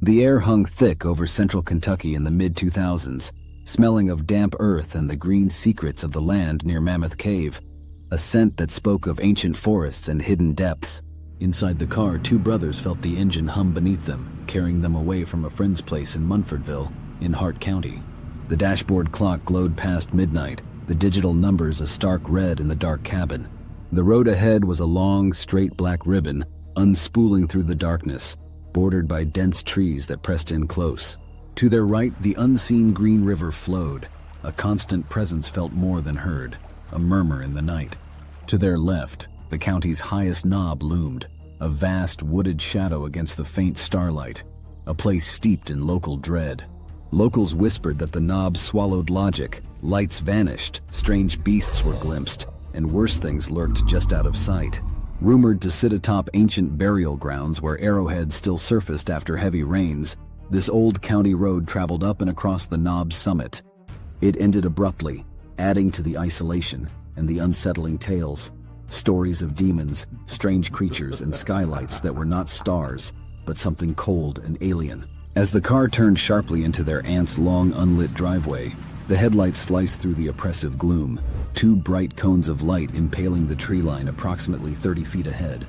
The air hung thick over central Kentucky in the mid-2000s, smelling of damp earth and the green secrets of the land near Mammoth Cave, a scent that spoke of ancient forests and hidden depths. Inside the car, two brothers felt the engine hum beneath them, carrying them away from a friend's place in Munfordville, in Hart County. The dashboard clock glowed past midnight, the digital numbers a stark red in the dark cabin. The road ahead was a long, straight black ribbon, unspooling through the darkness, bordered by dense trees that pressed in close. To their right, the unseen Green River flowed. A constant presence felt more than heard, a murmur in the night. To their left, the county's highest knob loomed, a vast wooded shadow against the faint starlight, a place steeped in local dread. Locals whispered that the knob swallowed logic, lights vanished, strange beasts were glimpsed, and worse things lurked just out of sight. Rumored to sit atop ancient burial grounds where arrowheads still surfaced after heavy rains, this old county road traveled up and across the knob's summit. It ended abruptly, adding to the isolation and the unsettling tales. Stories of demons, strange creatures, and skylights that were not stars, but something cold and alien. As the car turned sharply into their aunt's long unlit driveway, the headlights sliced through the oppressive gloom, two bright cones of light impaling the tree line approximately 30 feet ahead.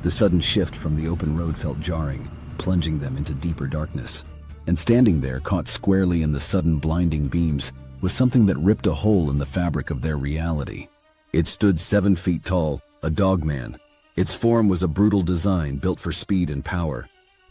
The sudden shift from the open road felt jarring, plunging them into deeper darkness. And standing there, caught squarely in the sudden blinding beams, was something that ripped a hole in the fabric of their reality. It stood 7 feet tall, a dogman. Its form was a brutal design built for speed and power.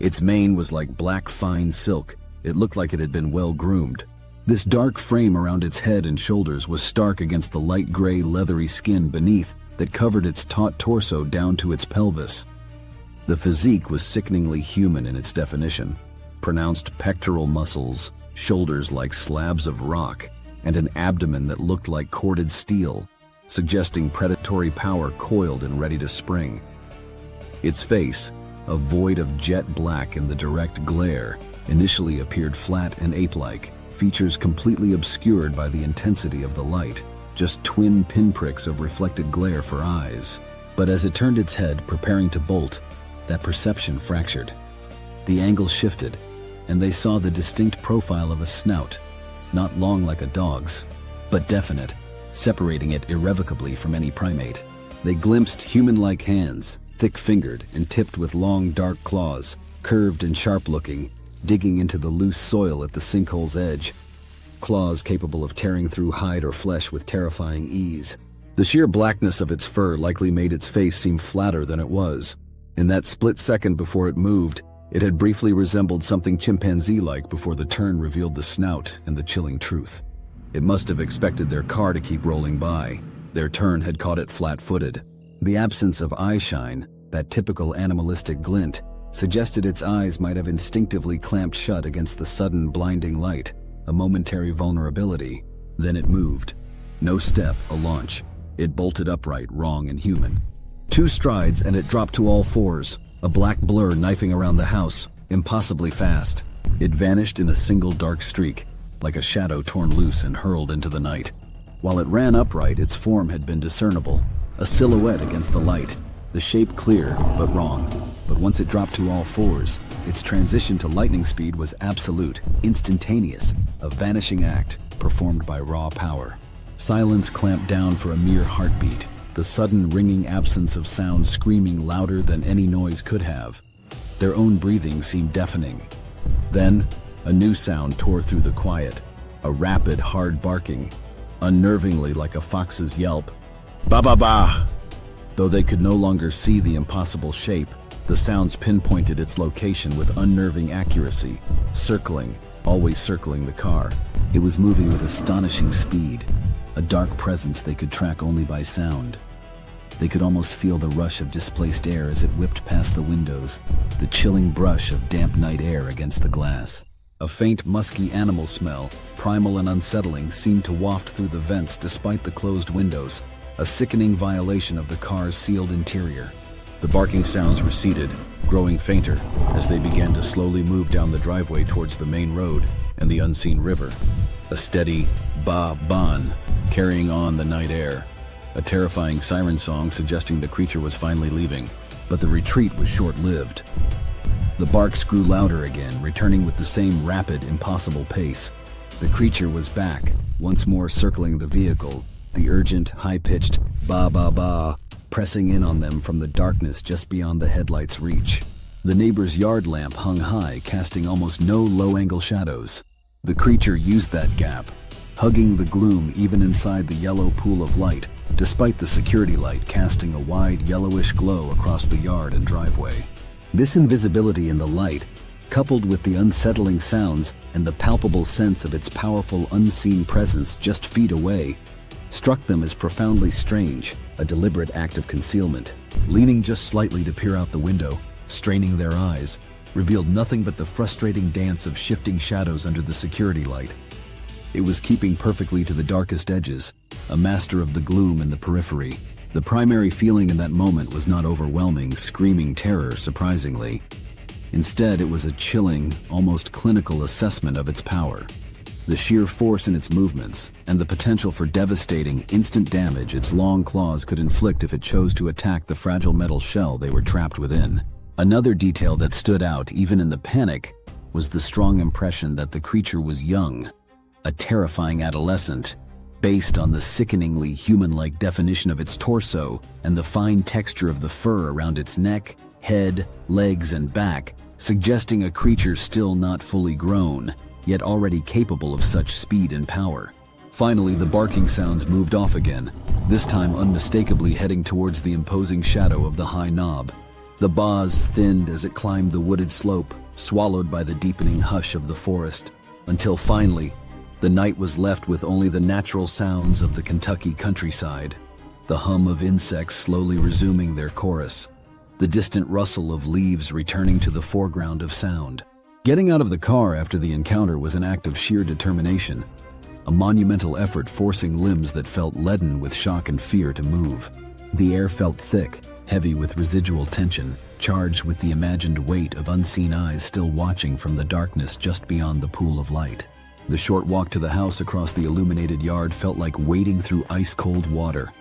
Its mane was like black fine silk. It looked like it had been well groomed. This dark frame around its head and shoulders was stark against the light gray leathery skin beneath that covered its taut torso down to its pelvis. The physique was sickeningly human in its definition. Pronounced pectoral muscles, shoulders like slabs of rock, and an abdomen that looked like corded steel, suggesting predatory power coiled and ready to spring. Its face, a void of jet black in the direct glare, initially appeared flat and ape-like, features completely obscured by the intensity of the light, just twin pinpricks of reflected glare for eyes. But as it turned its head, preparing to bolt, that perception fractured. The angle shifted, and they saw the distinct profile of a snout, not long like a dog's, but definite, separating it irrevocably from any primate. They glimpsed human-like hands, thick-fingered and tipped with long, dark claws, curved and sharp-looking, digging into the loose soil at the sinkhole's edge. Claws capable of tearing through hide or flesh with terrifying ease. The sheer blackness of its fur likely made its face seem flatter than it was. In that split second before it moved, it had briefly resembled something chimpanzee-like before the turn revealed the snout and the chilling truth. It must have expected their car to keep rolling by. Their turn had caught it flat-footed. The absence of eye shine, that typical animalistic glint, suggested its eyes might have instinctively clamped shut against the sudden blinding light, a momentary vulnerability. Then it moved. No step, a launch. It bolted upright, wrong and human. 2 strides and it dropped to all fours, a black blur knifing around the house, impossibly fast. It vanished in a single dark streak, like a shadow torn loose and hurled into the night. While it ran upright, its form had been discernible, a silhouette against the light, the shape clear, but wrong. But once it dropped to all fours, its transition to lightning speed was absolute, instantaneous, a vanishing act performed by raw power. Silence clamped down for a mere heartbeat, the sudden ringing absence of sound screaming louder than any noise could have. Their own breathing seemed deafening. Then, a new sound tore through the quiet, a rapid, hard barking, unnervingly like a fox's yelp. Ba-ba-ba! Though they could no longer see the impossible shape, the sounds pinpointed its location with unnerving accuracy, circling, always circling the car. It was moving with astonishing speed, a dark presence they could track only by sound. They could almost feel the rush of displaced air as it whipped past the windows, the chilling brush of damp night air against the glass. A faint, musky animal smell, primal and unsettling, seemed to waft through the vents despite the closed windows, a sickening violation of the car's sealed interior. The barking sounds receded, growing fainter, as they began to slowly move down the driveway towards the main road and the unseen river. A steady ba-ban carrying on the night air, a terrifying siren song suggesting the creature was finally leaving, but the retreat was short-lived. The barks grew louder again, returning with the same rapid, impossible pace. The creature was back, once more circling the vehicle, the urgent, high-pitched ba-ba-ba pressing in on them from the darkness just beyond the headlight's reach. The neighbor's yard lamp hung high, casting almost no low-angle shadows. The creature used that gap, hugging the gloom even inside the yellow pool of light, despite the security light casting a wide yellowish glow across the yard and driveway. This invisibility in the light, coupled with the unsettling sounds and the palpable sense of its powerful unseen presence just feet away, struck them as profoundly strange, a deliberate act of concealment. Leaning just slightly to peer out the window, straining their eyes, revealed nothing but the frustrating dance of shifting shadows under the security light. It was keeping perfectly to the darkest edges, a master of the gloom in the periphery. The primary feeling in that moment was not overwhelming, screaming terror, surprisingly. Instead, it was a chilling, almost clinical assessment of its power. The sheer force in its movements, and the potential for devastating, instant damage its long claws could inflict if it chose to attack the fragile metal shell they were trapped within. Another detail that stood out, even in the panic, was the strong impression that the creature was young, a terrifying adolescent, based on the sickeningly human-like definition of its torso and the fine texture of the fur around its neck, head, legs, and back, suggesting a creature still not fully grown, yet already capable of such speed and power. Finally, the barking sounds moved off again, this time unmistakably heading towards the imposing shadow of the high knob. The buzz thinned as it climbed the wooded slope, swallowed by the deepening hush of the forest, until finally, the night was left with only the natural sounds of the Kentucky countryside, the hum of insects slowly resuming their chorus, the distant rustle of leaves returning to the foreground of sound. Getting out of the car after the encounter was an act of sheer determination, a monumental effort forcing limbs that felt leaden with shock and fear to move. The air felt thick, heavy with residual tension, charged with the imagined weight of unseen eyes still watching from the darkness just beyond the pool of light. The short walk to the house across the illuminated yard felt like wading through ice-cold water.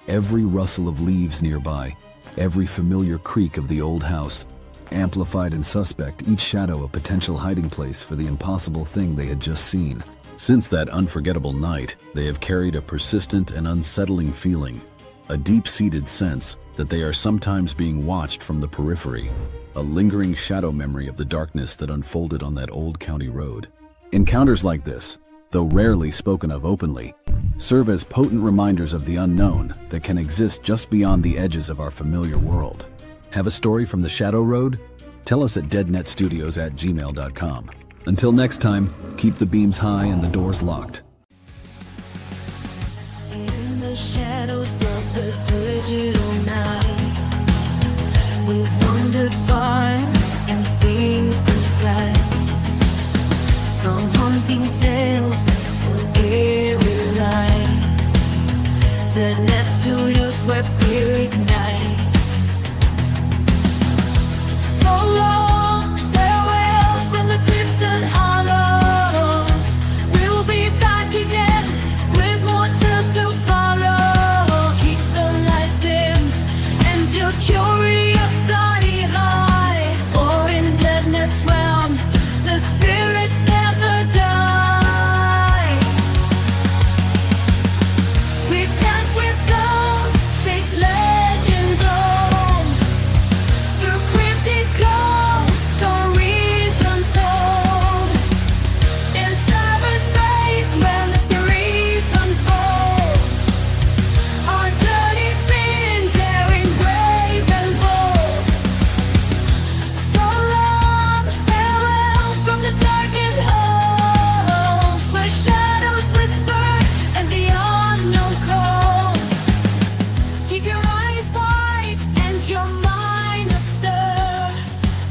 Every rustle of leaves nearby, every familiar creak of the old house, amplified and suspect, each shadow a potential hiding place for the impossible thing they had just seen. Since that unforgettable night, they have carried a persistent and unsettling feeling, a deep-seated sense that they are sometimes being watched from the periphery, a lingering shadow memory of the darkness that unfolded on that old county road. Encounters like this, though rarely spoken of openly, serve as potent reminders of the unknown that can exist just beyond the edges of our familiar world. Have a story from the Shadow Road? Tell us at deadnetstudios@gmail.com. Until next time, keep the beams high and the doors locked. In the shadows of the digital night, we've wandered far and seen some sights, from haunting tales to eerie lights. Deadnet Studios, where fear ignites. So long, farewell from the crimson hollows. We'll be back again with more tales to follow. Keep the lights dimmed and your curiosity high, for in Deadnet's realm, the spirits never die. We've danced with ghosts, chased legends on, through cryptid codes, stories untold. In cyberspace where mysteries unfold, our journey's been daring, brave and bold. So long, farewell from the darkened halls, where shadows whisper and the unknown calls. Keep your eyes wide and your mind astir,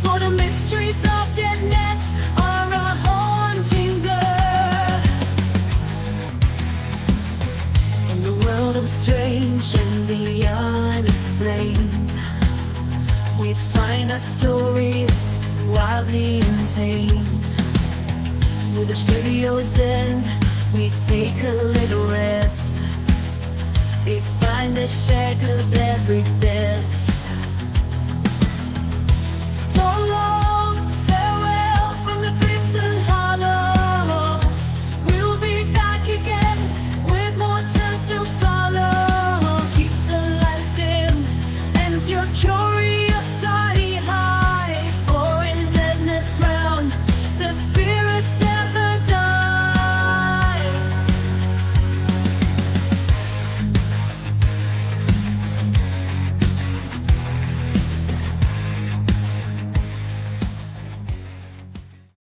for the mysteries of Deadnet are a haunting blur. In the world of strange and the unexplained, we find our stories wildly untamed. With the studio's end, we take a little rest. We find the shadows every best.